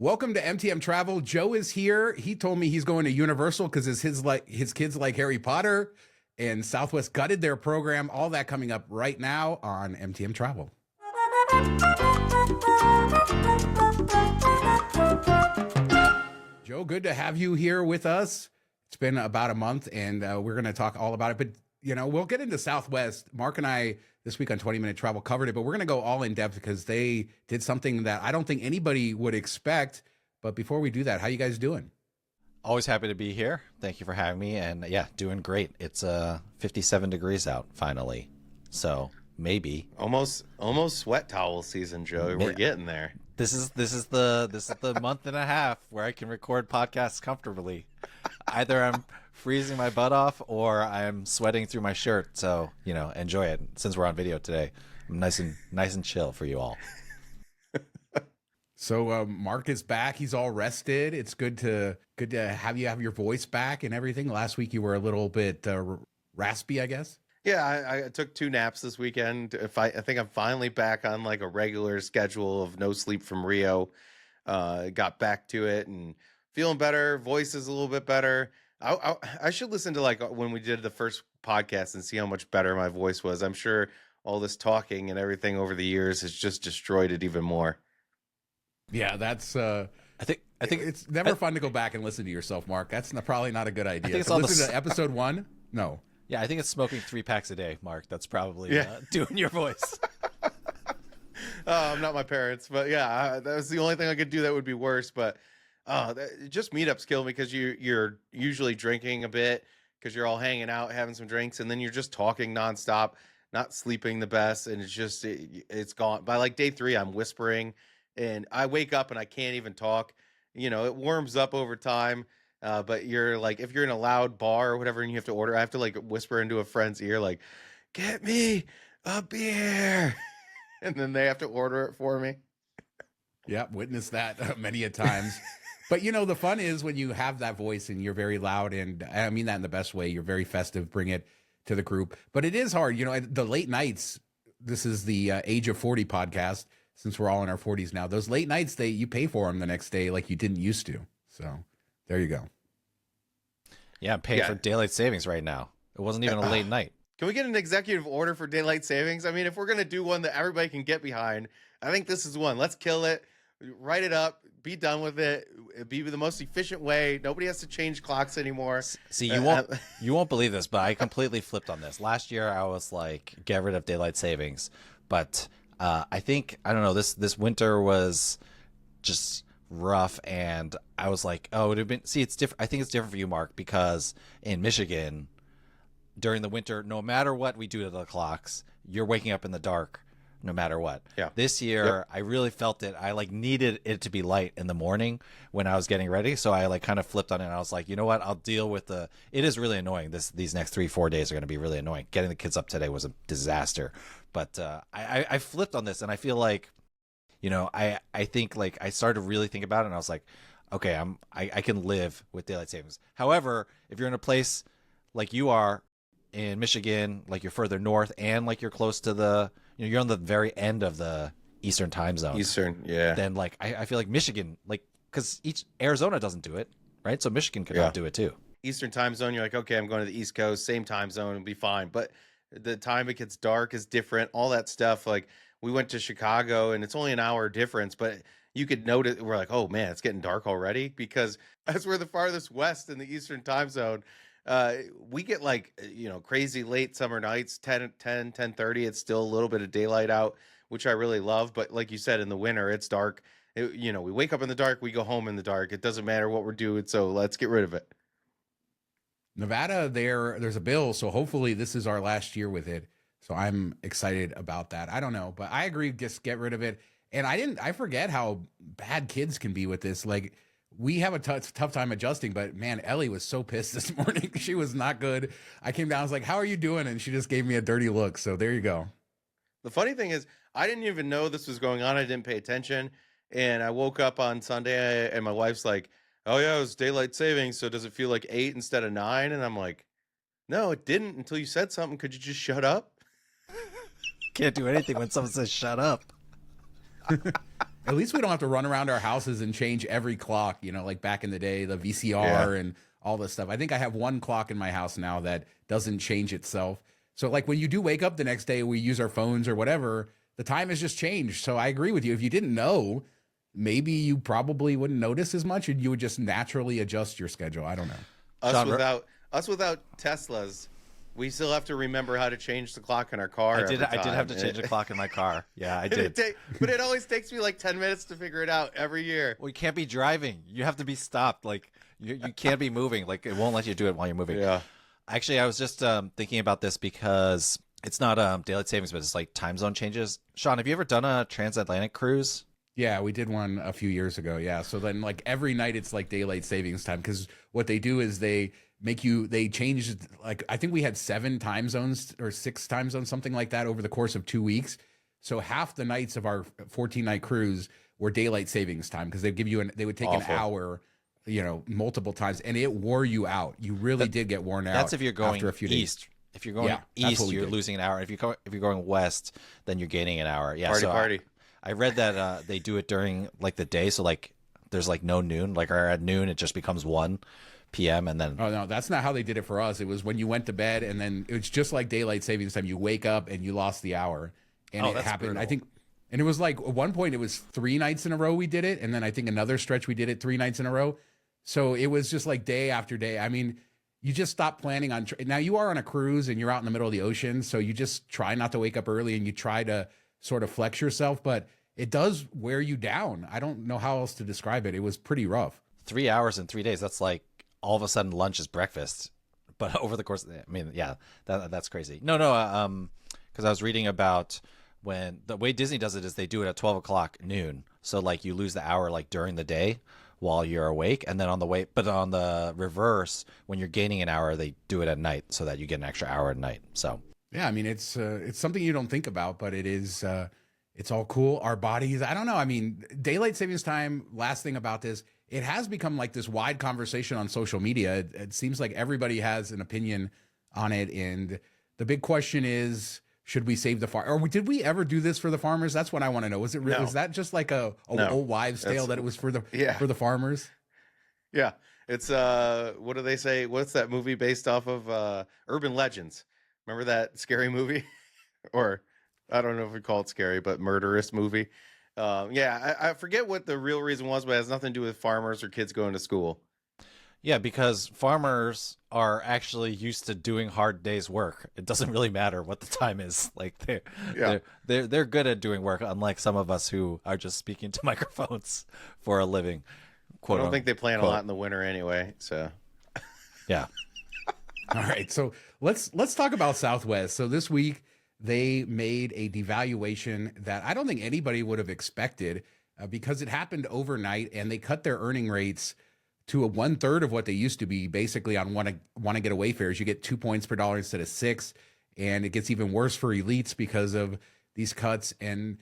Welcome to MTM Travel. Joe is here. He told me he's going to Universal because his kids like Harry Potter, and Southwest gutted their program. All that coming up right now on MTM Travel. Joe, good to have you here with us. It's been about a month, and we're going to talk all about it. But, we'll get into Southwest. Mark and I, this week on 20-Minute Travel, covered it, but we're going to go all in depth because they did something that I don't think anybody would expect. But before we do that, how you guys doing? Always happy to be here. Thank you for having me. And yeah, doing great. It's 57 degrees out finally. So maybe almost sweat towel season, Joe. We're getting there. This is the month and a half where I can record podcasts comfortably. Either I'm freezing my butt off or I'm sweating through my shirt. So, enjoy it. Since we're on video today, I'm nice and chill for you all. So Mark is back. He's all rested. It's good to have you have your voice back and everything. Last week you were a little bit raspy, I guess. Yeah, I took 2 naps this weekend. I think I'm finally back on like a regular schedule of no sleep from Rio. Got back to it and feeling better. Voice is a little bit better. I should listen to like when we did the first podcast and see how much better my voice was. I'm sure all this talking and everything over the years has just destroyed it even more. Yeah, that's. I think it's never fun to go back and listen to yourself, Mark. That's probably not a good idea. So listen to episode 1. No. Yeah, I think it's smoking 3 packs a day, Mark. That's probably doing your voice. I'm not my parents, but yeah, that was the only thing I could do that would be worse. But just meetups kill me because you're usually drinking a bit because you're all hanging out, having some drinks, and then you're just talking nonstop, not sleeping the best, and it's gone. By like day 3, I'm whispering, and I wake up and I can't even talk. It warms up over time. But you're like, if you're in a loud bar or whatever and you have to order, I have to like whisper into a friend's ear, like, get me a beer. And then they have to order it for me. Yeah, witnessed that many a times. But the fun is when you have that voice and you're very loud, and I mean that in the best way. You're very festive, bring it to the group. But it is hard, the late nights. This is the Age of 40 podcast, since we're all in our 40s now. Those late nights, you pay for them the next day like you didn't used to. So there you go. Yeah, I'm paying for daylight savings right now. It wasn't even a late night. Can we get an executive order for daylight savings? I mean, if we're going to do one that everybody can get behind, I think this is one. Let's kill it, write it up, be done with it. It'd be the most efficient way. Nobody has to change clocks anymore. See, you won't believe this, but I completely flipped on this. Last year, I was like, get rid of daylight savings. But I don't know, this winter was just rough, and I was like, oh, it would have been. See, it's different. I think it's different for you, Mark, because in Michigan during the winter, no matter what we do to the clocks, you're waking up in the dark no matter what. Yeah. This year, I really felt it. I like needed it to be light in the morning when I was getting ready, so I like kind of flipped on it, and I was like, you know what, I'll deal with it is really annoying. These next 3-4 days are going to be really annoying. Getting the kids up today was a disaster, but I flipped on this, and I feel like, I think like I started to really think about it, and I was like, okay, I can live with daylight savings. However, if you're in a place like you are in Michigan, like you're further north, and like you're close to you're on the very end of the Eastern time zone. Yeah. Then like I feel like Michigan, like because Arizona doesn't do it, right? So Michigan could not do it too. Eastern time zone, you're like, okay, I'm going to the East Coast, same time zone, it'll be fine. But the time it gets dark is different. All that stuff, like. We went to Chicago, and it's only an hour difference, but you could notice, we're like, oh, man, it's getting dark already, because as we're the farthest west in the Eastern time zone, we get like, crazy late summer nights, 10:30. It's still a little bit of daylight out, which I really love. But like you said, in the winter, it's dark. We wake up in the dark, we go home in the dark. It doesn't matter what we're doing, so let's get rid of it. Nevada, there's a bill, so hopefully this is our last year with it. So I'm excited about that. I don't know, but I agree, just get rid of it. And I forget how bad kids can be with this. Like, we have a tough time adjusting, but man, Ellie was so pissed this morning. She was not good. I came down, I was like, how are you doing? And she just gave me a dirty look. So there you go. The funny thing is, I didn't even know this was going on. I didn't pay attention. And I woke up on Sunday, and my wife's like, oh yeah, it was daylight savings. So does it feel like 8 instead of 9? And I'm like, no, it didn't until you said something. Could you just shut up? Can't do anything when someone says shut up. At least we don't have to run around our houses and change every clock, like back in the day, the VCR and all this stuff. I think I have one clock in my house now that doesn't change itself. So like when you do wake up the next day, we use our phones or whatever, the time has just changed. So I agree with you. If you didn't know, maybe you probably wouldn't notice as much and you would just naturally adjust your schedule. I don't know. Us without Teslas, we still have to remember how to change the clock in our car. I did have to change the clock in my car. Yeah, I did. But it always takes me like 10 minutes to figure it out every year. Well, you can't be driving. You have to be stopped. Like you can't be moving. Like it won't let you do it while you're moving. Yeah. Actually, I was just thinking about this because it's not daylight savings, but it's like time zone changes. Shawn, have you ever done a transatlantic cruise? Yeah, we did one a few years ago. Yeah. So then like every night it's like daylight savings time because what they do is they change, like, I think we had 7 time zones or 6 time zones, something like that over the course of 2 weeks. So half the nights of our 14-night cruise were daylight savings time because they would take an hour, multiple times, and it wore you out. You really did get worn out. That's if you're going after a few east. Days. If you're going east, you're losing an hour. If you're going west, then you're gaining an hour. Yeah. Party. I read that they do it during like the day. So like there's like no noon, like or at noon, it just becomes 1 p.m. and then. Oh no, that's not how they did it for us. It was when you went to bed and then it's just like daylight savings time. You wake up and you lost the hour, and it happened. Brutal. I think, and it was like at one point it was 3 nights in a row we did it, and then I think another stretch we did it 3 nights in a row. So it was just like day after day. I mean, you just stop planning on. Now you are on a cruise and you're out in the middle of the ocean, so you just try not to wake up early and you try to sort of flex yourself, but it does wear you down. I don't know how else to describe it. It was pretty rough. 3 hours in 3 days. That's like all of a sudden lunch is breakfast. But over the course, that's crazy. No, because I was reading about when the way Disney does it is they do it at 12 o'clock noon. So like you lose the hour like during the day while you're awake, and then on the reverse, when you're gaining an hour, they do it at night so that you get an extra hour at night. So yeah, I mean it's something you don't think about, but it is. It's all cool. Our bodies, I don't know. I mean, daylight savings time, last thing about this, it has become like this wide conversation on social media. It seems like everybody has an opinion on it. And the big question is, should we save the farm? Or did we ever do this for the farmers? That's what I want to know. Was it was that just like a old wives' tale that it was for the farmers? Yeah. It's what do they say? What's that movie based off of? Urban Legends. Remember that scary movie? Or I don't know if we call it scary, but murderous movie. I forget what the real reason was, but it has nothing to do with farmers or kids going to school. Yeah, because farmers are actually used to doing hard days' work. It doesn't really matter what the time is. Like they're good at doing work, unlike some of us who are just speaking to microphones for a living. I don't think they plan a lot in the winter anyway. So yeah. All right, so let's talk about Southwest. So this week they made a devaluation that I don't think anybody would have expected because it happened overnight, and they cut their earning rates to a 1/3 of what they used to be. Basically, on want to get away fares, you get 2 points per dollar instead of 6, and it gets even worse for elites because of these cuts. And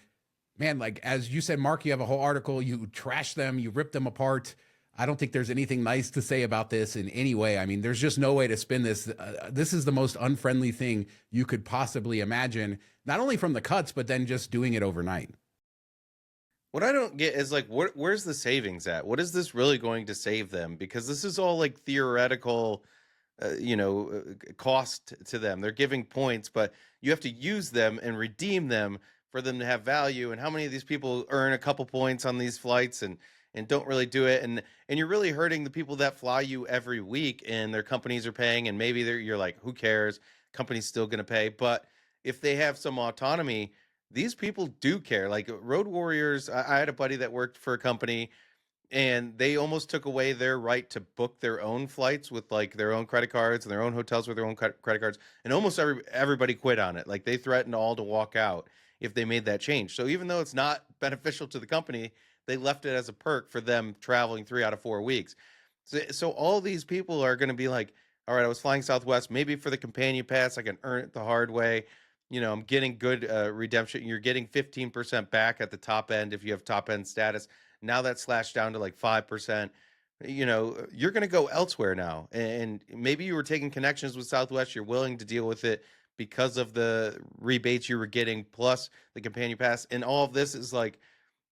man, like as you said, Mark, you have a whole article. You trash them, you rip them apart. I don't think there's anything nice to say about this in any way. I mean, there's just no way to spin this. This is the most unfriendly thing you could possibly imagine, not only from the cuts, but then just doing it overnight. What I don't get is like, where's the savings at? What is this really going to save them? Because this is all like theoretical, cost to them. They're giving points, but you have to use them and redeem them for them to have value. And how many of these people earn a couple points on these flights and don't really do it? And you're really hurting the people that fly you every week, and their companies are paying, and maybe you're like, who cares? Company's still going to pay. But if they have some autonomy, these people do care. Like road warriors, I had a buddy that worked for a company, and they almost took away their right to book their own flights with like their own credit cards and their own hotels with their own credit cards. And almost everybody quit on it. Like they threatened all to walk out if they made that change. So even though it's not beneficial to the company, they left it as a perk for them traveling 3 out of 4 weeks. So all these people are going to be like, all right, I was flying Southwest. Maybe for the companion pass, I can earn it the hard way. I'm getting good redemption. You're getting 15% back at the top end if you have top end status. Now that's slashed down to like 5%. You're going to go elsewhere now. And maybe you were taking connections with Southwest. You're willing to deal with it because of the rebates you were getting plus the companion pass. And all of this is like,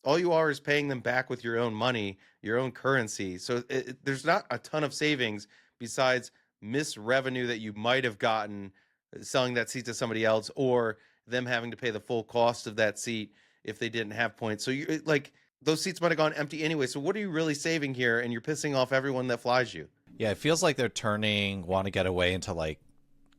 all you are is paying them back with your own money, your own currency. So there's not a ton of savings besides missed revenue that you might have gotten selling that seat to somebody else, or them having to pay the full cost of that seat if they didn't have points. So you like those seats might have gone empty anyway. So what are you really saving here? And you're pissing off everyone that flies you. Yeah, it feels like they're turning want to get away into like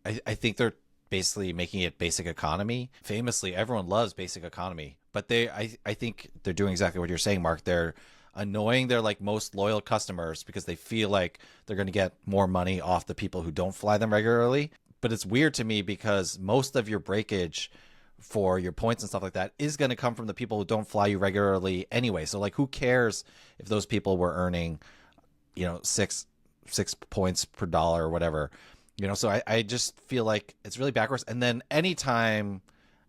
I think they're basically making it basic economy. Famously, everyone loves basic economy, but I think they're doing exactly what you're saying, Mark. They're annoying their like most loyal customers because they feel like they're going to get more money off the people who don't fly them regularly. But it's weird to me because most of your breakage for your points and stuff like that is going to come from the people who don't fly you regularly anyway. So like, who cares if those people were earning, you know, six points per dollar or whatever, you know? So I just feel like it's really backwards. And then anytime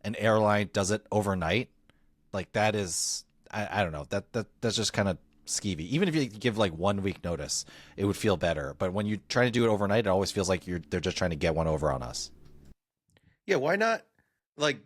an airline does it overnight, like that is, I don't know, that's just kind of skeevy. Even if you give like 1 week notice, it would feel better. But when you try to do it overnight, it always feels like they're just trying to get one over on us. Yeah, why not like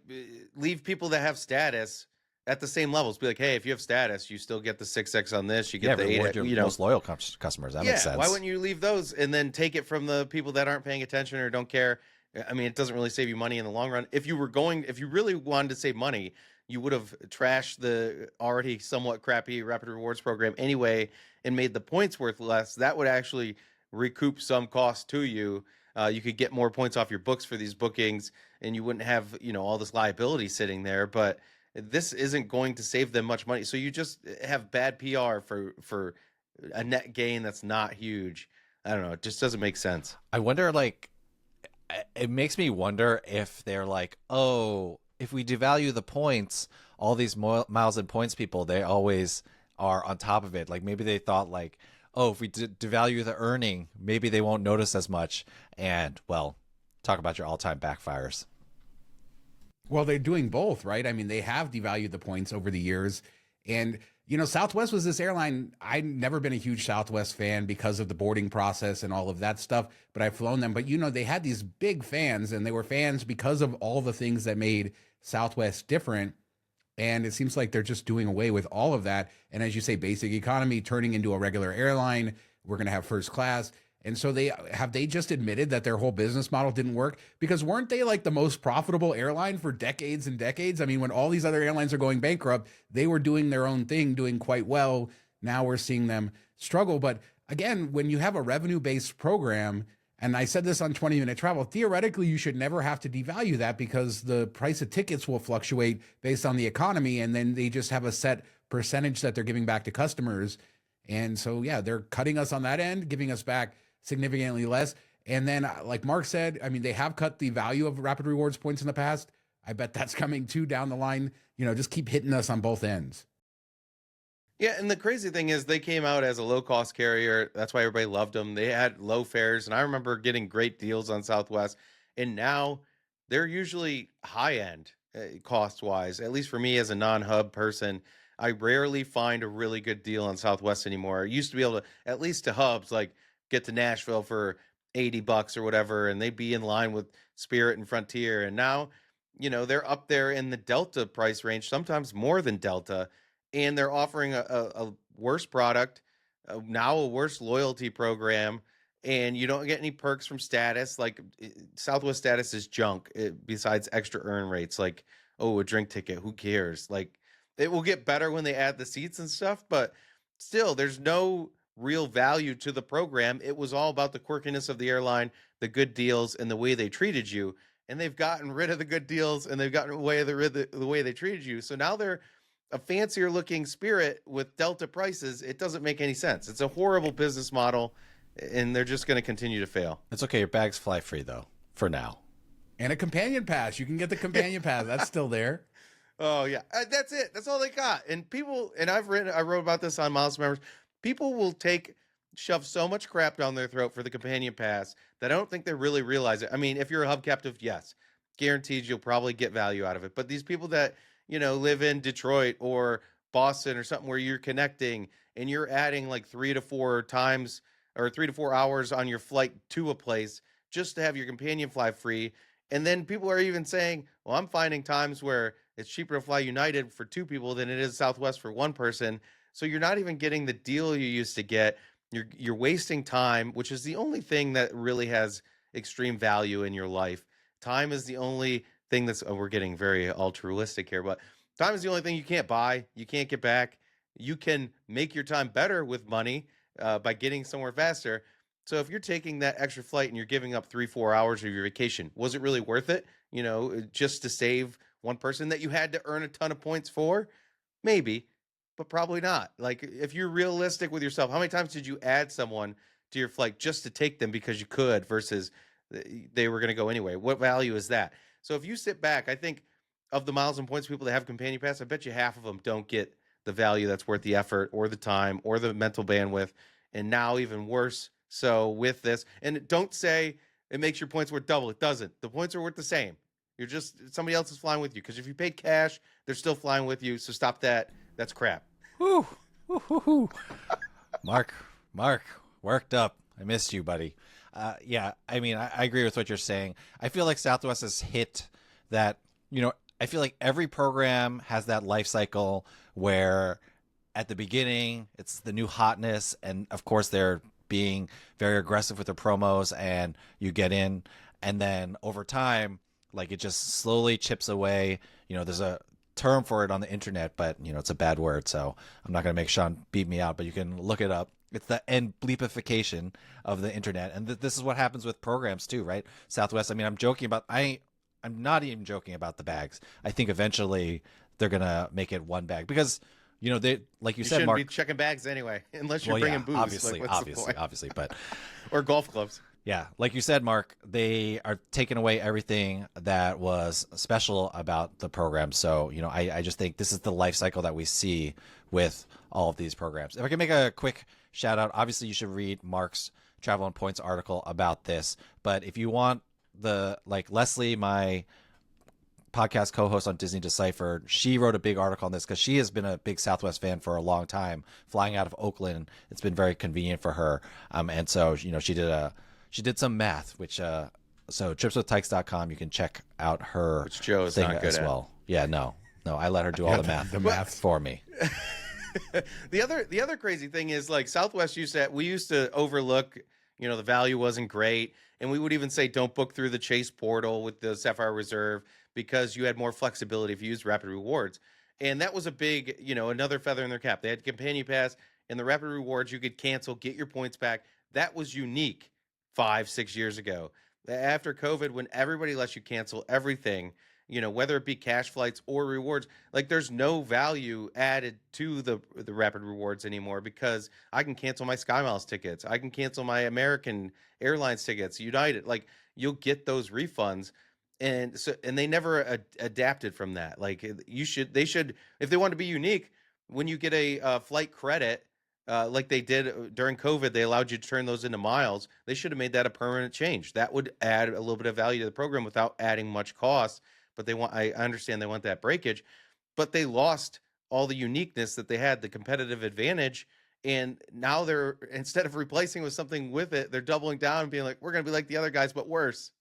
leave people that have status at the same levels? Be like, hey, if you have status, you still get the 6x on this. You get the 8. Your You know, most loyal customers. That makes sense. why wouldn't you leave those and then take it from the people that aren't paying attention or don't care? I mean, it doesn't really save you money in the long run. If you really wanted to save money, you would have trashed the already somewhat crappy Rapid Rewards program anyway and made the points worth less. That would actually recoup some cost to you. You could get more points off your books for these bookings, and you wouldn't have, you know, all this liability sitting there. But this isn't going to save them much money. So you just have bad PR for a net gain that's not huge. I don't know. It just doesn't make sense. I wonder, like, it makes me wonder if they're like, oh, if we devalue the points, all these miles and points people, they always are on top of it. Like maybe they thought like, oh, if we devalue the earning, maybe they won't notice as much. And well, talk about your all-time backfires. Well, they're doing both, right? I mean, they have devalued the points over the years. And, you know, Southwest was this airline. I've never been a huge Southwest fan because of the boarding process and all of that stuff, but I've flown them. But, you know, they had these big fans, and they were fans because of all the things that made Southwest different. And it seems like they're just doing away with all of that. And as you say, basic economy turning into a regular airline. We're going to have first class. And so they just admitted that their whole business model didn't work, because weren't they like the most profitable airline for decades and decades? I mean, when all these other airlines are going bankrupt, they were doing their own thing, doing quite well. Now we're seeing them struggle. But again, when you have a revenue-based program, and I said this on 20-Minute Travel, theoretically, you should never have to devalue that, because the price of tickets will fluctuate based on the economy. And then they just have a set percentage that they're giving back to customers. And so, yeah, they're cutting us on that end, giving us back significantly less. And then, like Mark said, I mean, they have cut the value of Rapid Rewards points in the past. I bet that's coming too down the line. You know, just keep hitting us on both ends. Yeah, and the crazy thing is they came out as a low-cost carrier. That's why everybody loved them. They had low fares, and I remember getting great deals on Southwest. And now they're usually high-end cost-wise. At least for me as a non-hub person, I rarely find a really good deal on Southwest anymore. I used to be able to, at least to hubs, like get to Nashville for $80 or whatever, and they'd be in line with Spirit and Frontier. And now, you know, they're up there in the Delta price range, sometimes more than Delta, and they're offering a worse product, now a worse loyalty program, and you don't get any perks from status. Like Southwest status is junk, besides extra earn rates, like, oh, a drink ticket, who cares? Like, it will get better when they add the seats and stuff, but still, there's no real value to the program. It was all about the quirkiness of the airline, the good deals, and the way they treated you. And they've gotten rid of the good deals, and they've gotten away the way they treated you. So now they're a fancier looking Spirit with Delta prices. It doesn't make any sense. It's a horrible business model, and they're just going to continue to fail. It's okay. Your bags fly free though, for now. And a companion pass. You can get the companion pass. That's still there. Oh yeah, that's it. That's all they got. And people, and I wrote about this on Miles Members. People will shove so much crap down their throat for the companion pass that I don't think they really realize it. I mean, if you're a hub captive, yes, guaranteed you'll probably get value out of it. But these people that, you know, live in Detroit or Boston or something where you're connecting and you're adding like 3 to 4 times or 3 to 4 hours on your flight to a place just to have your companion fly free. And then people are even saying, well, I'm finding times where It's cheaper to fly United for 2 people than it is Southwest for one person. So you're not even getting the deal you used to get. You're wasting time, which is the only thing that really has extreme value in your life. Time is the only thing that's we're getting very altruistic here, but time is the only thing you can't buy, you can't get back. You can make your time better with money by getting somewhere faster. So if you're taking that extra flight and you're giving up 3-4 hours of your vacation, was it really worth it? Just to save one person that you had to earn a ton of points for? Maybe, but probably not. Like, if you're realistic with yourself, how many times did you add someone to your flight just to take them because you could versus they were going to go anyway? What value is that? So if you sit back, I think of the miles and points people that have companion pass, I bet you half of them don't get the value that's worth the effort or the time or the mental bandwidth. And now even worse so with this. And don't say it makes your points worth double. It doesn't. The points are worth the same. You're just somebody else is flying with you, because if you paid cash, they're still flying with you. So stop that. That's crap. Whew. Whew, whew, whew. Mark, worked up. I missed you, buddy. Yeah, I mean, I agree with what you're saying. I feel like Southwest has hit that, I feel like every program has that life cycle where at the beginning it's the new hotness, and of course they're being very aggressive with their promos, and you get in, and then over time, like, it just slowly chips away. There's a term for it on the internet, but it's a bad word, so I'm not going to make Shawn beat me out, but you can look it up. It's the end bleepification of the internet, and this is what happens with programs too, right? Southwest, I mean, I'm not even joking about the bags. I think eventually they're gonna make it one bag, because they, like you said, shouldn't Mark, be checking bags anyway, unless you're bringing booze. Obviously, but or golf clubs. Yeah, like you said, Mark, they are taking away everything that was special about the program. So, I just think this is the life cycle that we see with all of these programs. If I can make a quick shout out, obviously you should read Mark's Travel and Points article about this. But if you want Leslie, my podcast co-host on Disney Deciphered, she wrote a big article on this because she has been a big Southwest fan for a long time. Flying out of Oakland, it's been very convenient for her. And so, she did some math, which so tripswithtykes.com, you can check out her which Joe is thing not good as at. well. Yeah, no, I let her do all the math for me. The other crazy thing is, like, Southwest we used to overlook, the value wasn't great, and we would even say don't book through the Chase portal with the Sapphire Reserve because you had more flexibility if you used Rapid Rewards. And that was a big, another feather in their cap. They had Companion Pass, and the Rapid Rewards you could cancel, get your points back. That was unique 5-6 years ago. After COVID, when everybody lets you cancel everything, whether it be cash flights or rewards, like, there's no value added to the Rapid Rewards anymore, because I can cancel my SkyMiles tickets. I can cancel my American Airlines tickets, United. Like, you'll get those refunds. And they never adapted from that. Like, they should, if they want to be unique, when you get a flight credit, like they did during COVID, they allowed you to turn those into miles. They should have made that a permanent change. That would add a little bit of value to the program without adding much cost. But I understand they want that breakage, but they lost all the uniqueness that they had, the competitive advantage. And now they're, instead of replacing with something with it, they're doubling down and being like, we're going to be like the other guys, but worse.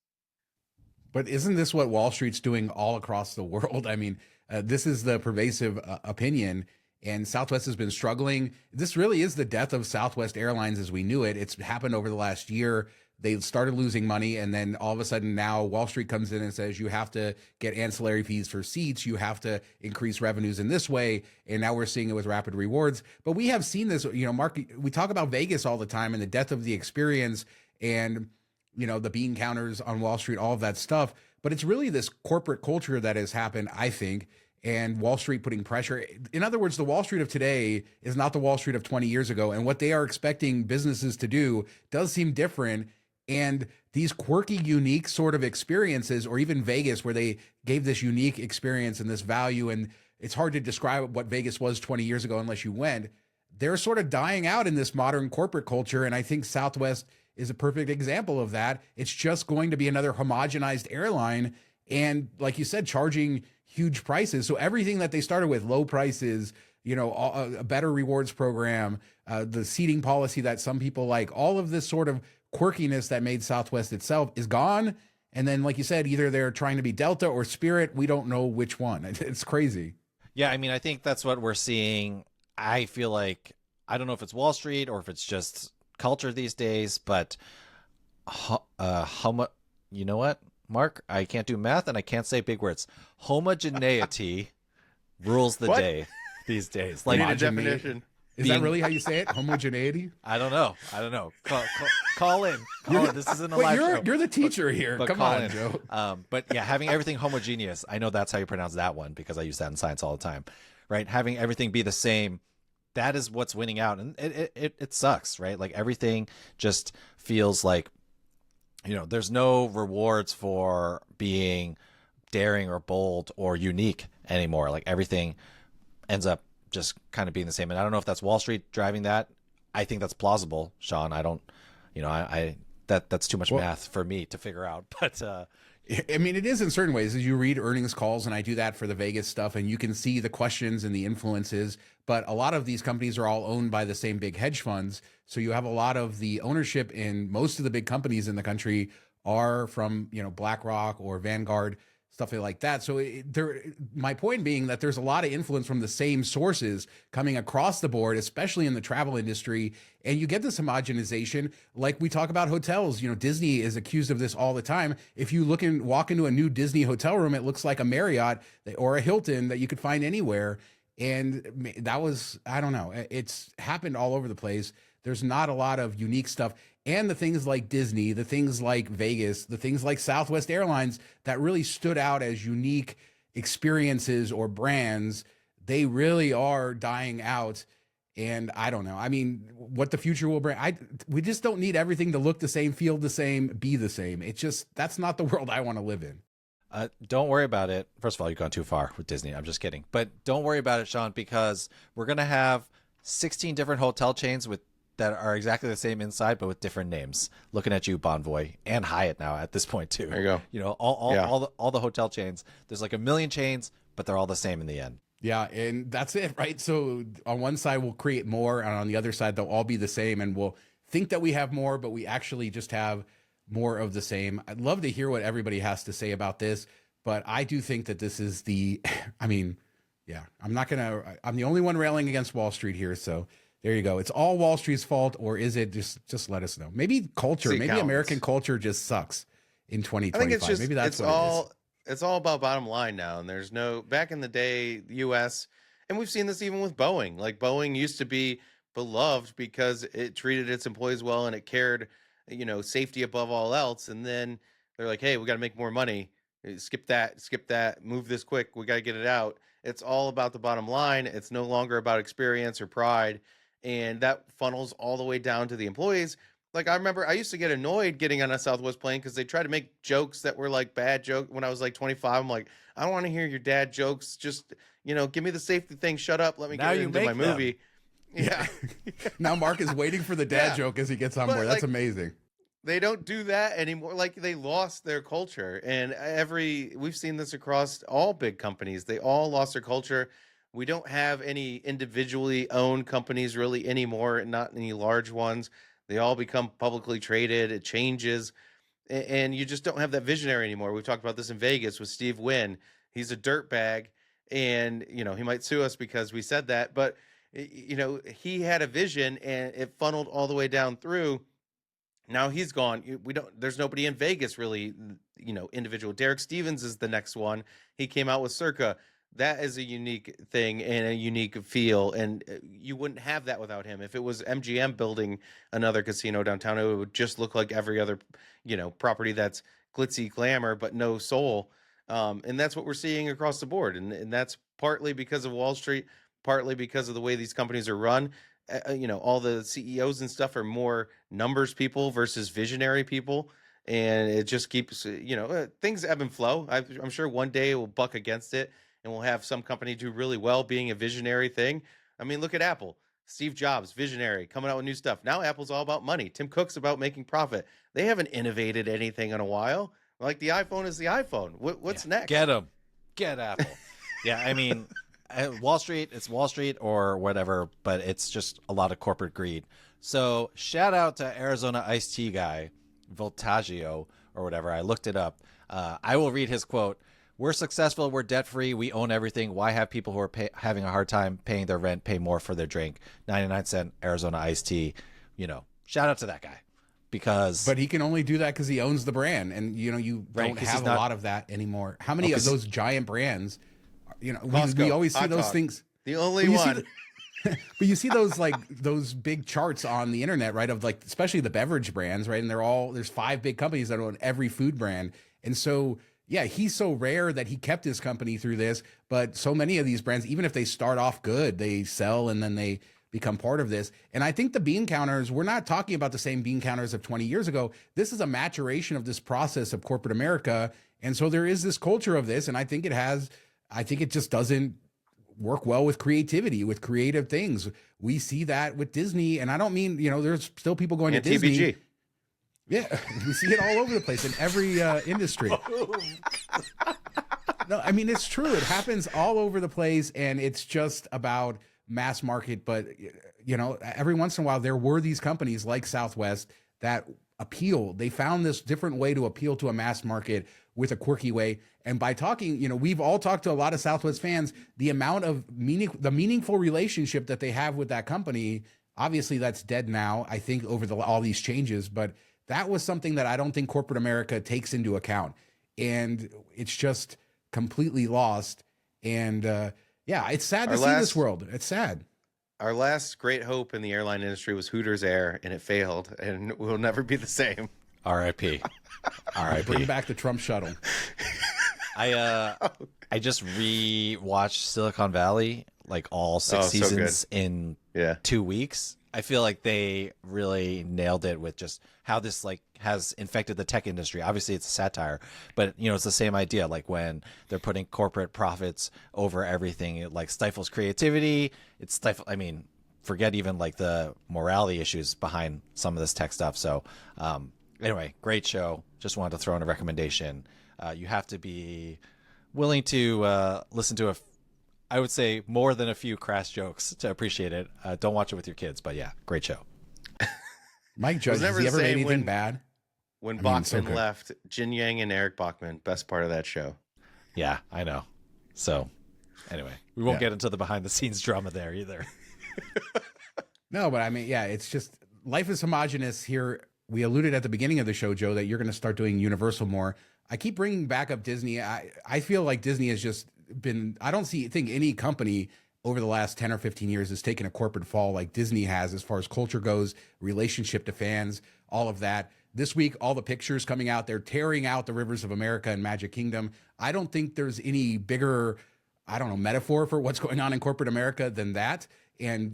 But isn't this what Wall Street's doing all across the world? I mean, this is the pervasive opinion, and Southwest has been struggling. This really is the death of Southwest Airlines as we knew it. It's happened over the last year. They started losing money, and then all of a sudden now Wall Street comes in and says you have to get ancillary fees for seats, you have to increase revenues in this way, and now we're seeing it with Rapid Rewards. But we have seen this, Mark, we talk about Vegas all the time and the death of the experience, and the bean counters on Wall Street, all of that stuff. But it's really this corporate culture that has happened, I think, and Wall Street putting pressure. In other words, the Wall Street of today is not the Wall Street of 20 years ago. And what they are expecting businesses to do does seem different. And these quirky, unique sort of experiences, or even Vegas, where they gave this unique experience and this value, and it's hard to describe what Vegas was 20 years ago unless you went, they're sort of dying out in this modern corporate culture. And I think Southwest is a perfect example of that. It's just going to be another homogenized airline, and like you said, charging huge prices. So everything that they started with, low prices, a better rewards program, the seating policy that some people like, all of this sort of quirkiness that made Southwest itself is gone. And then, like you said, either they're trying to be Delta or Spirit. We don't know which one. It's crazy. Yeah, I mean, I think that's what we're seeing. I feel like I don't know if it's Wall Street or if it's just culture these days, but how much? You know what, Mark? I can't do math and I can't say big words. Homogeneity rules the What? day these days. I Like, need a Homogeneity. definition. Is that really how you say it? Homogeneity? I don't know. Call in. Call in. This isn't a live show. You're the teacher here. But Come call on, in. Joe. But yeah, having everything homogeneous. I know that's how you pronounce that one because I use that in science all the time, right? Having everything be the same, that is what's winning out, and it sucks, right? Like everything just feels like, there's no rewards for being daring or bold or unique anymore. Like everything ends up just kind of being the same. And I don't know if that's Wall Street driving that. I think that's plausible, Shawn. I don't, that's too much math for me to figure out. But I mean, it is in certain ways. As you read earnings calls, and I do that for the Vegas stuff, and you can see the questions and the influences. But a lot of these companies are all owned by the same big hedge funds. So you have a lot of the ownership in most of the big companies in the country are from, BlackRock or Vanguard, stuff like that. So my point being that there's a lot of influence from the same sources coming across the board, especially in the travel industry. And you get this homogenization, like we talk about hotels. Disney is accused of this all the time. If you walk into a new Disney hotel room, it looks like a Marriott or a Hilton that you could find anywhere. And that was, I don't know, it's happened all over the place. There's not a lot of unique stuff. And the things like Disney, the things like Vegas, the things like Southwest Airlines that really stood out as unique experiences or brands, they really are dying out. And I don't know. I mean, what the future will bring, we just don't need everything to look the same, feel the same, be the same. It's just, that's not the world I want to live in. Don't worry about it. First of all, you've gone too far with Disney. I'm just kidding. But don't worry about it, Shawn, because we're going to have 16 different hotel chains that are exactly the same inside, but with different names. Looking at you, Bonvoy, and Hyatt now at this point too. There you go. All the hotel chains. There's like a million chains, but they're all the same in the end. Yeah, and that's it, right? So on one side, we'll create more, and on the other side, they'll all be the same, and we'll think that we have more, but we actually just have more of the same. I'd love to hear what everybody has to say about this, but I do think that this is I'm the only one railing against Wall Street here, so there you go. It's all Wall Street's fault, or is it just let us know? Maybe culture, maybe American culture just sucks in 2025. I think it's just, maybe that's what it is. It's all about bottom line now. And there's back in the day, the US, and we've seen this even with Boeing. Like Boeing used to be beloved because it treated its employees well and it cared, safety above all else. And then they're like, hey, we got to make more money. Skip that, move this quick. We got to get it out. It's all about the bottom line. It's no longer about experience or pride. And that funnels all the way down to the employees. Like I remember I used to get annoyed getting on a Southwest plane because they tried to make jokes that were like bad jokes when I was like 25. I'm like, I don't want to hear your dad jokes. Just, give me the safety thing. Shut up. Let me get into my movie. Yeah. Now Mark is waiting for the dad joke as he gets on board. That's amazing. They don't do that anymore. Like they lost their culture. And we've seen this across all big companies. They all lost their culture. We don't have any individually owned companies really anymore, not any large ones. They all become publicly traded. It changes. And you just don't have that visionary anymore. We've talked about this in Vegas with Steve Wynn. He's a dirtbag. And, he might sue us because we said that. But, he had a vision and it funneled all the way down through. Now he's gone. There's nobody in Vegas really, individual. Derek Stevens is the next one. He came out with Circa. That is a unique thing and a unique feel, and you wouldn't have that without him. If it was MGM building another casino downtown, it would just look like every other, property that's glitzy glamour but no soul. And that's what we're seeing across the board, and that's partly because of Wall Street, partly because of the way these companies are run. All the CEOs and stuff are more numbers people versus visionary people, and it just keeps, things ebb and flow. I'm sure one day it will buck against it. And we'll have some company do really well being a visionary thing. I mean, look at Apple. Steve Jobs, visionary, coming out with new stuff. Now Apple's all about money. Tim Cook's about making profit. They haven't innovated anything in a while. Like the iPhone is the iPhone. What's next? Get them. Get Apple. Yeah, I mean, Wall Street, it's Wall Street or whatever, but it's just a lot of corporate greed. So shout out to Arizona iced tea guy, Voltaggio, or whatever. I looked it up. I will read his quote. We're successful. We're debt free. We own everything. Why have people who are having a hard time paying their rent pay more for their drink? 99-cent Arizona iced tea. Shout out to that guy. But he can only do that because he owns the brand, and you don't have a lot of that anymore. How many of those giant brands? We always see those things. The only one. But you see those big charts on the internet, right? Of especially the beverage brands, right? And there's 5 big companies that own every food brand, and so yeah, he's so rare that he kept his company through this. But so many of these brands, even if they start off good, they sell and then they become part of this. And I think the bean counters, we're not talking about the same bean counters of 20 years ago. This is a maturation of this process of corporate America. And so there is this culture of this. And I think it just doesn't work well with creativity, with creative things. We see that with Disney. And I don't mean, there's still people going to Disney. TBG. Yeah, we see it all over the place in every industry. No, I mean, it's true. It happens all over the place. And it's just about mass market, but every once in a while there were these companies like Southwest that appeal. They found this different way to appeal to a mass market with a quirky way. And by talking, we've all talked to a lot of Southwest fans, the amount of meaningful relationship that they have with that company, obviously that's dead now, I think, over all these changes, but that was something that I don't think corporate America takes into account. And it's just completely lost. And yeah, it's sad to see this world. It's sad. Our last great hope in the airline industry was Hooters Air, and it failed, and will never be the same. R.I.P. R.I.P. Bring back the Trump shuttle. I just re-watched Silicon Valley, all 6 seasons in 2 weeks. I feel like they really nailed it with just how this has infected the tech industry. Obviously, it's a satire, but it's the same idea. Like when they're putting corporate profits over everything, it stifles creativity. Forget even the morality issues behind some of this tech stuff. So, anyway, great show. Just wanted to throw in a recommendation. You have to be willing to listen to I would say more than a few crass jokes to appreciate it. Don't watch it with your kids, but yeah, great show. Mike Judge, has he ever made anything bad? When Bachman left, Jin Yang and Eric Bachman, best part of that show. Yeah, I know. So anyway, we won't get into the behind the scenes drama there either. No, but it's just life is homogenous here. We alluded at the beginning of the show, Joe, that you're going to start doing Universal more. I keep bringing back up Disney. I feel like Disney has just been, I don't think any company over the last 10 or 15 years has taken a corporate fall like Disney has as far as culture goes, relationship to fans, all of that. This week, all the pictures coming out, they're tearing out the Rivers of America and Magic Kingdom. I don't think there's any bigger, metaphor for what's going on in corporate America than that. And,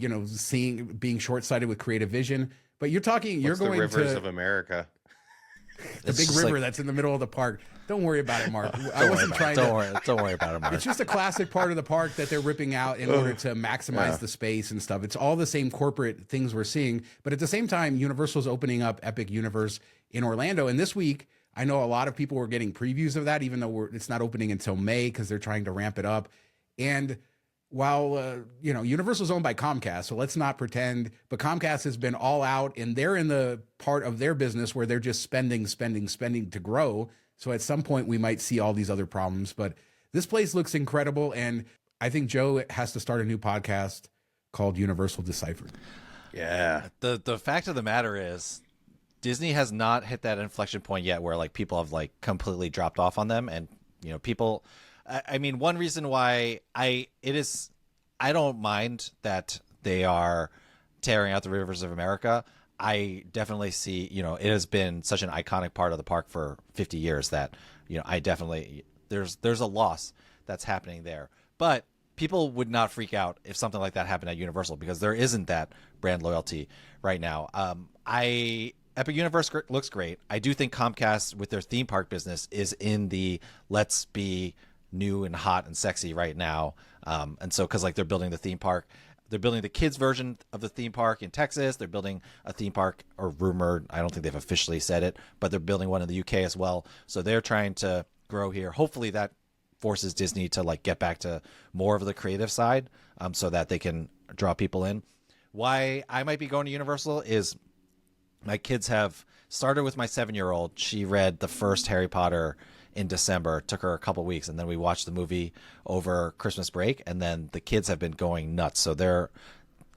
being short-sighted with creative vision. But you're going to the Rivers of America. The big river that's in the middle of the park. Don't worry about it, Mark. Don't worry about it, Mark. It's just a classic part of the park that they're ripping out in order to maximize the space and stuff. It's all the same corporate things we're seeing. But at the same time, Universal's opening up Epic Universe in Orlando. And this week, I know a lot of people were getting previews of that, even though it's not opening until May because they're trying to ramp it up. And while, Universal's owned by Comcast, so let's not pretend, but Comcast has been all out and they're in the part of their business where they're just spending to grow. So at some point we might see all these other problems, but this place looks incredible. And I think Joe has to start a new podcast called Universal Deciphered. Yeah. The fact of the matter is Disney has not hit that inflection point yet where people have completely dropped off on them. And, people, one reason why I don't mind that they are tearing out the Rivers of America. I definitely see, it has been such an iconic part of the park for 50 years that, I definitely, there's a loss that's happening there. But people would not freak out if something like that happened at Universal because there isn't that brand loyalty right now. Epic Universe looks great. I do think Comcast with their theme park business is in the let's be new and hot and sexy right now. And so, cause they're building the theme park, they're building the kids version of the theme park in Texas. They're building a theme park or rumored, I don't think they've officially said it, but they're building one in the UK as well. So they're trying to grow here. Hopefully that forces Disney to get back to more of the creative side so that they can draw people in. Why I might be going to Universal is My kids have started with my 7-year-old. She read the first Harry Potter in December. It took her a couple weeks, and then we watched the movie over Christmas break, and then the kids have been going nuts. So they're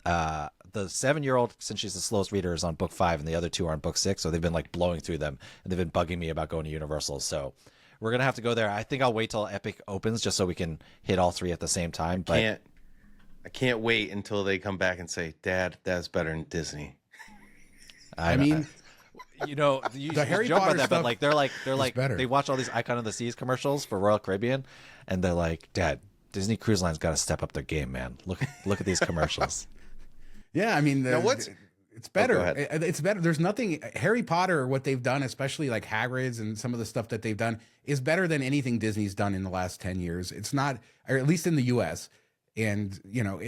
the 7-year-old, since she's the slowest reader, is on book 5, and the other 2 are on book 6. So they've been like blowing through them, and they've been bugging me about going to Universal. So we're gonna have to go there. I think I'll wait till Epic opens just so we can hit all 3 at the same time. But I can't wait until they come back and say, "Dad, that's better than Disney." I mean, you know, you the Harry joke Potter about that, but stuff like they're like better. they watch all these Icon of the Seas commercials for Royal Caribbean, and they're like, "Dad, Disney Cruise Line's got to step up their game, man. Look at these commercials." yeah, I mean, it's better. go ahead. It's better. There's nothing Harry Potter, what they've done, especially like Hagrid's and some of the stuff that they've done, is better than anything Disney's done in the last 10 years. It's not, or at least in the US. And, you know,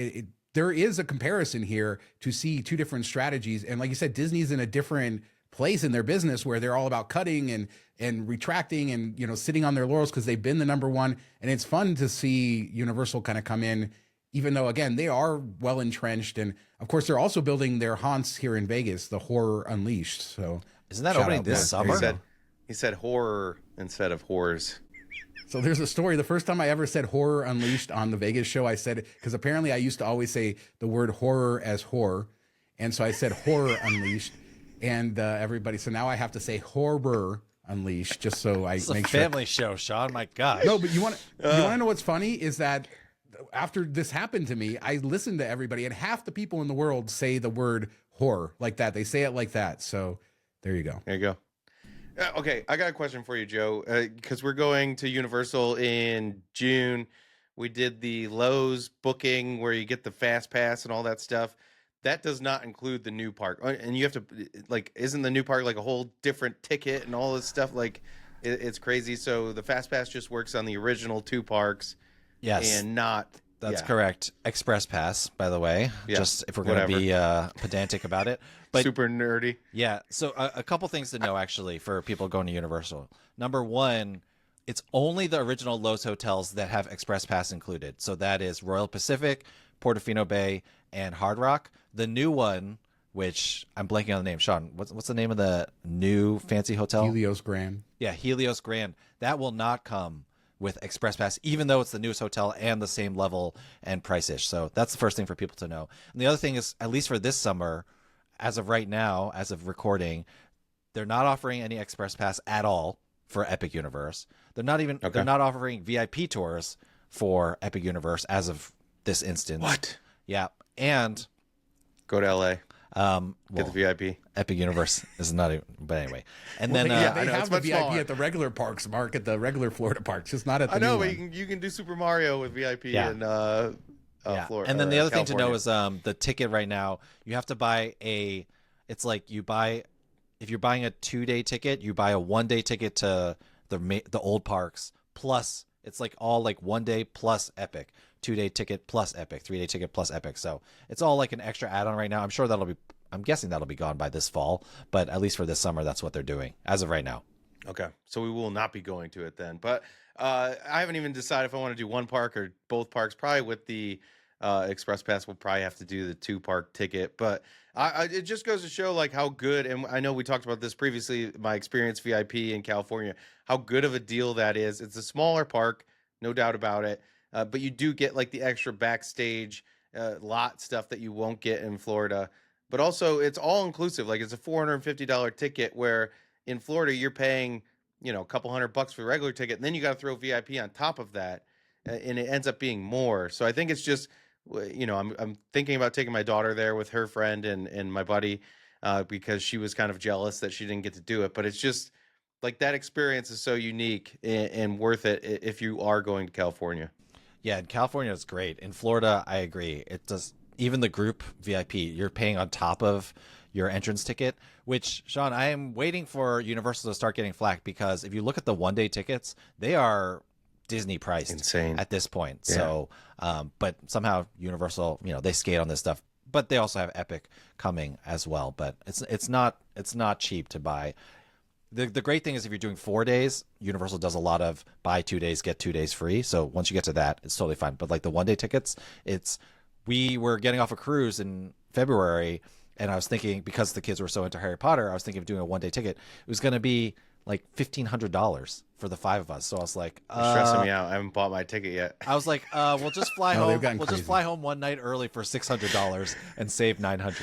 there is a comparison here to see 2 different strategies. And like you said, Disney's in a different place in their business where they're all about cutting and retracting and, you know, sitting on their laurels because they've been the number one. And it's fun to see Universal kind of come in, even though, again, they are well entrenched. And of course, they're also building their haunts here in Vegas, the Horror Unleashed. So isn't that shout opening out this there. summer? He said horror instead of whores. So there's a story. The first time I ever said Horror Unleashed on the Vegas show, I said, because apparently I used to always say the word horror as horror. And so I said Horror Unleashed. And everybody, so now I have to say Horror Unleashed just so I It's make a sure. family show, Shawn. My gosh. No, but you want to know what's funny is that after this happened to me, I listened to everybody, and half the people in the world say the word horror like that. They say it like that. So there you go. There you go. Okay, I got a question for you, Joe, because we're going to Universal in June. We did the Lowe's booking where you get the fast pass and all that stuff. That does not include the new park, and you have to like, isn't the new park like a whole different ticket and all this stuff? Like, it's crazy. So the fast pass just works on the original 2 parks. Yes, and not. that's correct. Express Pass, by the way. Yeah, just if we're going to be pedantic about it, but super nerdy. yeah. So a couple things to know actually for people going to Universal. Number one, it's only the original Lowe's hotels that have Express Pass included. So that is Royal Pacific, Portofino Bay, and Hard Rock. The new one, which I'm blanking on the name. Shawn, what's the name of the new fancy hotel? Helios Grand. Yeah, Helios Grand. That will not come with Express Pass, even though it's the newest hotel and the same level and price-ish. So that's the first thing for people to know. And the other thing is, at least for this summer, as of right now, as of recording, they're not offering any Express Pass at all for Epic Universe. They're not offering VIP tours for Epic Universe as of this instance. What? Yeah, and Go to LA. Get well, the VIP. Epic Universe is not even, but anyway. And Well, then they I know, have it's the much VIP smaller. at the regular parks, Mark, at the regular Florida parks, just not at the I know, new but one. you can do Super Mario with VIP Yeah. in yeah. Florida. And then the other thing to know California. is the ticket right now, you have to buy it's like if you're buying a 2-day ticket, you buy a 1-day ticket to the old parks, plus it's like all like 1 day plus Epic, 2-day ticket plus Epic, 3-day ticket plus Epic. So it's all like an extra add-on right now. I'm guessing that'll be gone by this fall, but at least for this summer, that's what they're doing as of right now. Okay, so we will not be going to it then. But I haven't even decided if I want to do one park or both parks. Probably with the Express Pass, we'll probably have to do the 2-park ticket. But it just goes to show like how good, and I know we talked about this previously, my experience VIP in California, how good of a deal that is. It's a smaller park, no doubt about it, but you do get like the extra backstage lot stuff that you won't get in Florida. But also, it's all inclusive. Like, it's a $450 ticket, where in Florida you're paying, a couple $100 for the regular ticket, and then you got to throw VIP on top of that, and it ends up being more. So I think it's just, I'm thinking about taking my daughter there with her friend and my buddy, because she was kind of jealous that she didn't get to do it. But it's just like, that experience is so unique and worth it if you are going to California. Yeah, in California it's great. In Florida, I agree. It does. Even the group VIP, you're paying on top of your entrance ticket, which, Shawn, I am waiting for Universal to start getting flack, because if you look at the 1-day tickets, they are Disney priced Insane at this point. Yeah. So, but somehow Universal, they skate on this stuff, but they also have Epic coming as well. But it's not cheap to buy. The great thing is, if you're doing 4 days, Universal does a lot of buy 2 days, get 2 days free. So once you get to that, it's totally fine. But like the 1-day tickets, we were getting off a cruise in February, And I was thinking, because the kids were so into Harry Potter, I was thinking of doing a 1-day ticket. It was going to be like $1,500 for the 5 of us. So I was like, You're stressing me out. I haven't bought my ticket yet. I was like, we'll just fly Oh, they've home. gotten We'll crazy. just fly home one night early for $600 and save $900.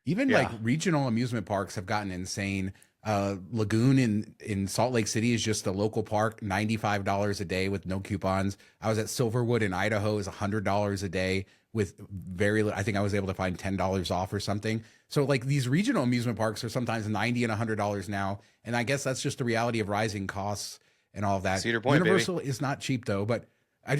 Even Yeah. like regional amusement parks have gotten insane. Lagoon in Salt Lake City is just a local park, $95 a day with no coupons. I was at Silverwood in Idaho, is $100 a day with I think I was able to find $10 off or something. So like these regional amusement parks are sometimes $90 and $100 now. And I guess that's just the reality of rising costs and all of that. Cedar Point, Universal is not cheap though, but I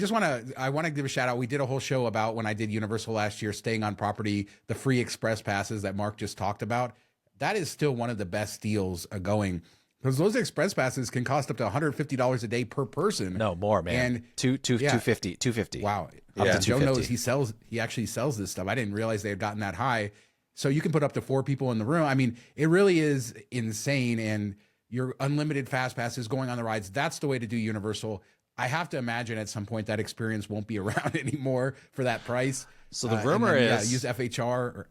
want to give a shout out. We did a whole show about when I did Universal last year, staying on property, the free express passes that Mark just talked about. That is still one of the best deals going, because those express passes can cost up to $150 a day per person. No, more, man. And yeah. 250. Wow. Up to Joe 250. knows he actually sells this stuff. I didn't realize they had gotten that high. So you can put up to 4 people in the room. I mean, it really is insane. And your unlimited fast passes going on the rides, that's the way to do Universal. I have to imagine at some point that experience won't be around anymore for that price. So the rumor is use FHR.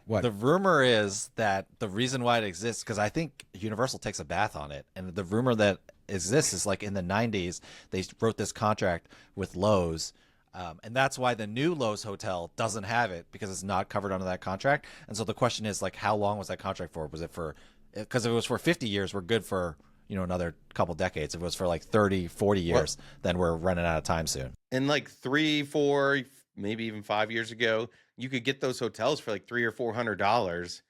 What? The rumor is that the reason why it exists, because I think Universal takes a bath on it, and the rumor that exists is like in the 90s they wrote this contract with Lowe's, and that's why the new Lowe's hotel doesn't have it, because it's not covered under that contract. And so the question is, like, how long was that contract for? Was it for, because if it was for 50 years, we're good for, you know, another couple decades. If it was for like 30, 40 years, then we're running out of time soon. And like 3, 4, maybe even 5 years ago, you could get those hotels for like $300 or $400,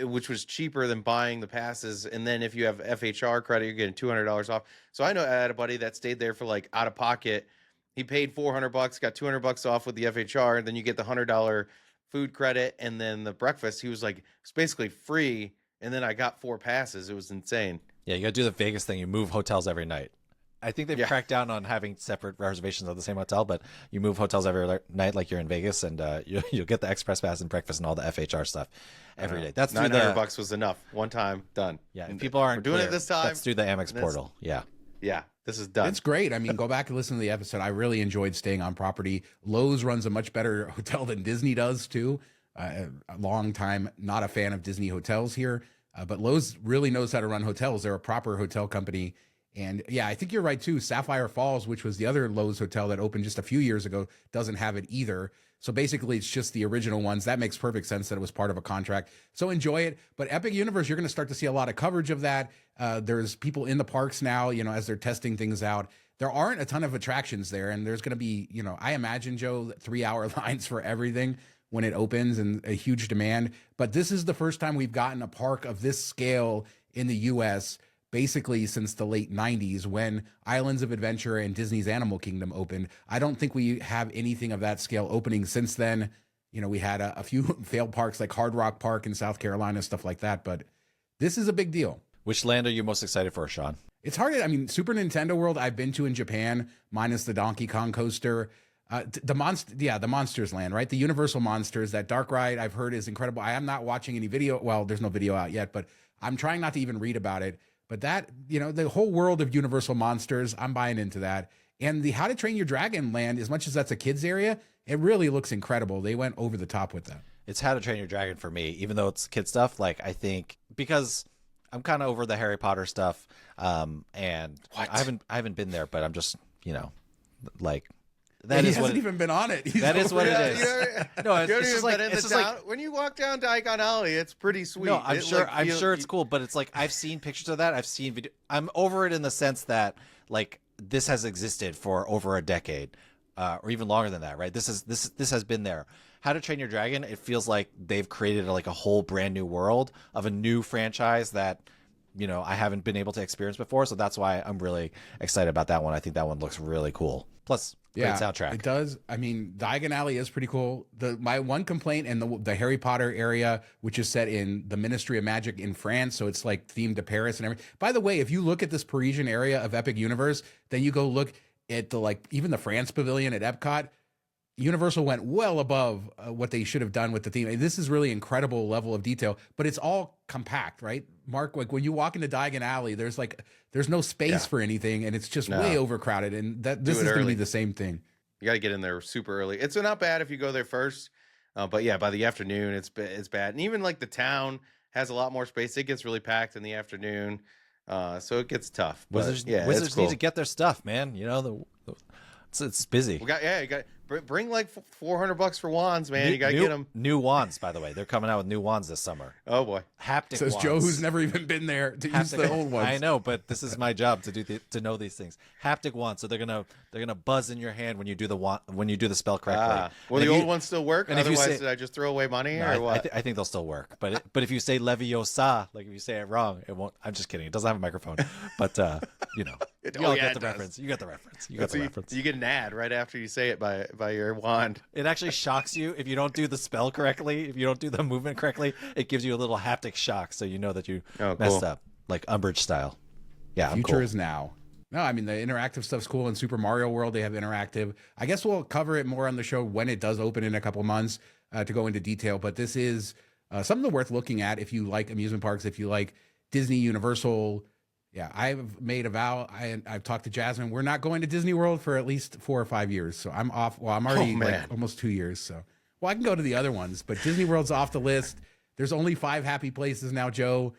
which was cheaper than buying the passes. And then if you have FHR credit, you're getting $200 off. So I know I had a buddy that stayed there for like out of pocket. He paid $400, got $200 off with the FHR, and then you get the $100 food credit, and then the breakfast. He was like, it's basically free. And then I got 4 passes. It was insane. Yeah, you got to do the Vegas thing. You move hotels every night. I think they've cracked down on having separate reservations at the same hotel, but you move hotels every night like you're in Vegas, and you'll get the express pass and breakfast and all the FHR stuff every day. That's through $900 was enough. One time, done. Yeah, and people aren't We're doing clear. it this time. That's through the Amex portal. Yeah. Yeah, this is done. It's great. I mean, go back and listen to the episode. I really enjoyed staying on property. Lowe's runs a much better hotel than Disney does too. A long time, not a fan of Disney hotels here, but Lowe's really knows how to run hotels. They're a proper hotel company. And yeah, I think you're right too. Sapphire Falls, which was the other Lowe's hotel that opened just a few years ago, doesn't have it either. So basically it's just the original ones. That makes perfect sense that it was part of a contract. So enjoy it. But Epic Universe, you're going to start to see a lot of coverage of that. There's people in the parks now, you know, as they're testing things out. There aren't a ton of attractions there. And there's going to be, you know, I imagine, Joe, 3-hour lines for everything when it opens, and a huge demand. But this is the first time we've gotten a park of this scale in the U.S., basically since the late 90s, when Islands of Adventure and Disney's Animal Kingdom opened. I don't think we have anything of that scale opening since then. You know, we had a few failed parks like Hard Rock Park in South Carolina, stuff like that, but this is a big deal. Which land are you most excited for, Shawn? It's hard. I mean, Super Nintendo World I've been to in Japan, minus the Donkey Kong coaster. The Monsters Land, right? The Universal Monsters, that dark ride I've heard is incredible. I am not watching any video. Well, there's no video out yet, but I'm trying not to even read about it. But that, you know, the whole world of Universal Monsters, I'm buying into that. And the How to Train Your Dragon Land, as much as that's a kids area, it really looks incredible. They went over the top with that. It's How to Train Your Dragon for me, even though it's kid stuff. Like, I think because I'm kind of over the Harry Potter stuff, and I haven't been there, but I'm just, you know, like, that is what hasn't even been on it. That is what it is. No, it's just like, it's just like, when you walk down Diagon Alley, it's pretty sweet. no, I'm sure it's cool, but it's like, I've seen pictures of that. I've seen video. I'm over it in the sense that, like, this has existed for over a decade, or even longer than that, right? This has been there. How to Train Your Dragon, it feels like they've created like a whole brand new world of a new franchise that, you know, I haven't been able to experience before. So that's why I'm really excited about that one. I think that one looks really cool. Plus, great soundtrack. It does. I mean, Diagon Alley is pretty cool. My one complaint in the Harry Potter area, which is set in the Ministry of Magic in France, so it's like themed to Paris and everything. By the way, if you look at this Parisian area of Epic Universe, then you go look at the, like, even the France Pavilion at Epcot, Universal went well above what they should have done with the theme. This is really incredible level of detail, but it's all compact, right? Mark, like when you walk into Diagon Alley, there's no space for anything, and it's just way overcrowded. And this is going to be the same thing. You got to get in there super early. It's not bad if you go there first. But yeah, by the afternoon, it's bad. And even like the town has a lot more space. It gets really packed in the afternoon. So it gets tough. But Wizards, yeah, Wizards it's cool. need to get their stuff, man. You know, it's busy. You got bring like $400 for wands, man. You got to new, get them. New wands, by the way. They're coming out with new wands this summer. Oh boy. Haptic Says wands. Joe, who's never even been there to use the old ones. I know, but this is my job to know these things. Haptic wands, so they're gonna buzz in your hand when you do the spell correctly. Will the old ones still work? and if you Otherwise, say- did I just throw away money No, or what? I think they'll still work, but if you say Leviosa, like if you say it wrong, it won't. I'm just kidding. It doesn't have a microphone, but you know, you all get the reference. You get the reference. You get the reference. You get an ad right after you say it by your wand. It actually shocks you if you don't do the spell correctly. If you don't do the movement correctly, it gives you a little haptic shock, so you know that you messed up, like Umbridge style. Yeah, I'm Future cool. is now. No, I mean, the interactive stuff's cool. In Super Mario World, they have interactive. I guess we'll cover it more on the show when it does open in a couple months to go into detail. But this is something worth looking at if you like amusement parks, if you like Disney, Universal. Yeah, I've made a vow. I've talked to Jasmine. We're not going to Disney World for at least 4 or 5 years. So I'm off. Well, I'm already like almost 2 years. So, well, I can go to the other ones, but Disney World's off the list. There's only 5 happy places now, Joe,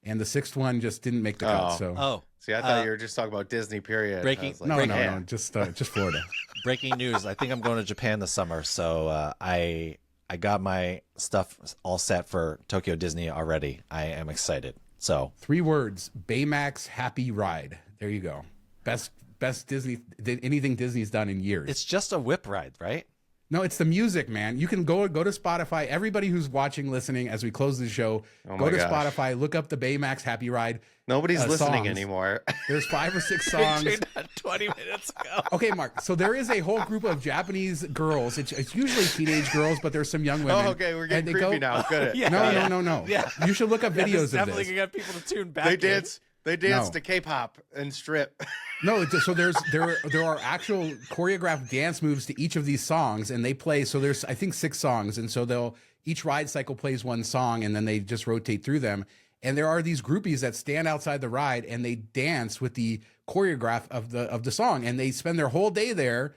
and the 6th one just didn't make the cut. So, See, I thought you were just talking about Disney. Period. Breaking- Like, no, just Florida. Breaking news! I think I'm going to Japan this summer, so I got my stuff all set for Tokyo Disney already. I am excited. So 3 words: Baymax Happy Ride. There you go. Best Disney anything Disney's done in years. it's just a whip ride, right? No, it's the music, man. You can go to Spotify. Everybody who's watching, listening, as we close the show, go to Spotify, look up the Baymax Happy Ride. Nobody's listening songs. anymore. There's 5 or 6 songs. 20 minutes ago. Okay, Mark. So there is a whole group of Japanese girls. It's usually teenage girls, but there's some young women. Oh, okay, we're getting and they creepy now. Good. Yeah. No. Yeah. You should look up videos of Definitely this. gonna get people to tune back. They in. dance. They dance No. to K-pop and strip. No, so there are actual choreographed dance moves to each of these songs, and they play. So there's I think 6 songs, and so each ride cycle plays one song, and then they just rotate through them. And there are these groupies that stand outside the ride and they dance with the choreograph of the song, and they spend their whole day there.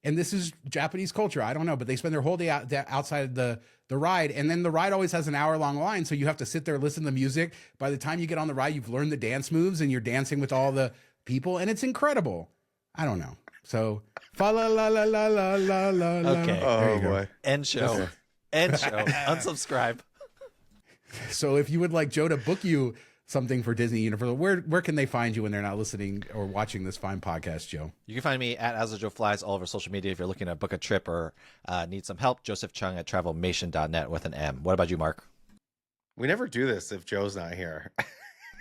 And this is Japanese culture. I don't know, but they spend their whole day outside the ride. And then the ride always has an hour-long line. So you have to sit there, listen to the music. By the time you get on the ride, you've learned the dance moves and you're dancing with all the people. And it's incredible. I don't know. So, fa la la la la la la la. Okay. There you go. boy. End show. End show. Unsubscribe. So if you would like Joe to book you something for Disney Universal, where can they find you when they're not listening or watching this fine podcast, Joe? You can find me at AsJoeFlies all over social media if you're looking to book a trip or need some help. Joseph Cheung at travelmation.net with an M. What about you, Mark? We never do this if Joe's not here.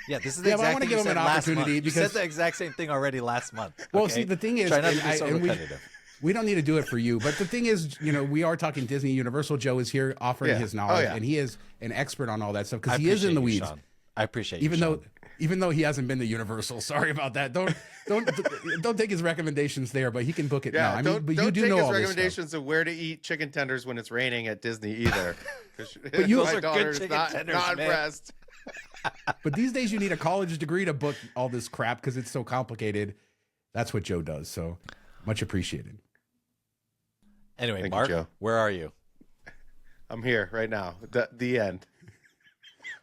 Yeah, this is the Yeah, but I exact wanna thing give you him said an last opportunity month. You because- said the exact same thing already last month. Well, okay? see, the thing is, Try not to and be so and repetitive. we don't need to do it for you, but the thing is, we are talking Disney Universal. Joe is here offering Yeah. his knowledge, Oh, yeah. and he is an expert on all that stuff I because he is in the appreciate you, weeds. Shawn. I appreciate you, Even though he hasn't been to Universal, sorry about that. Don't take his recommendations there, but he can book it now. I mean, but you don't do take know his all this stuff. recommendations of where to eat chicken tenders when it's raining at Disney either. But you- my Those are good daughter's chicken not, tenders, not man. impressed. But these days, you need a college degree to book all this crap because it's so complicated. That's what Joe does. So much appreciated. Anyway, Thank you, Mark, Joe. where are you? I'm here right now. The end.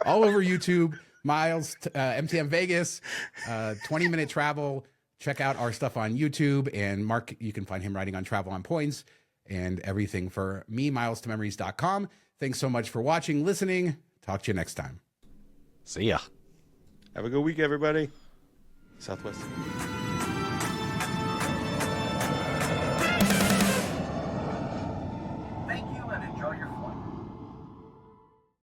All over YouTube, Miles, MTM Vegas, 20-minute travel. Check out our stuff on YouTube. And Mark, you can find him writing on Travel on Points and everything for me, miles2memories.com. Thanks so much for watching, listening. Talk to you next time. See ya. Have a good week, everybody. Southwest.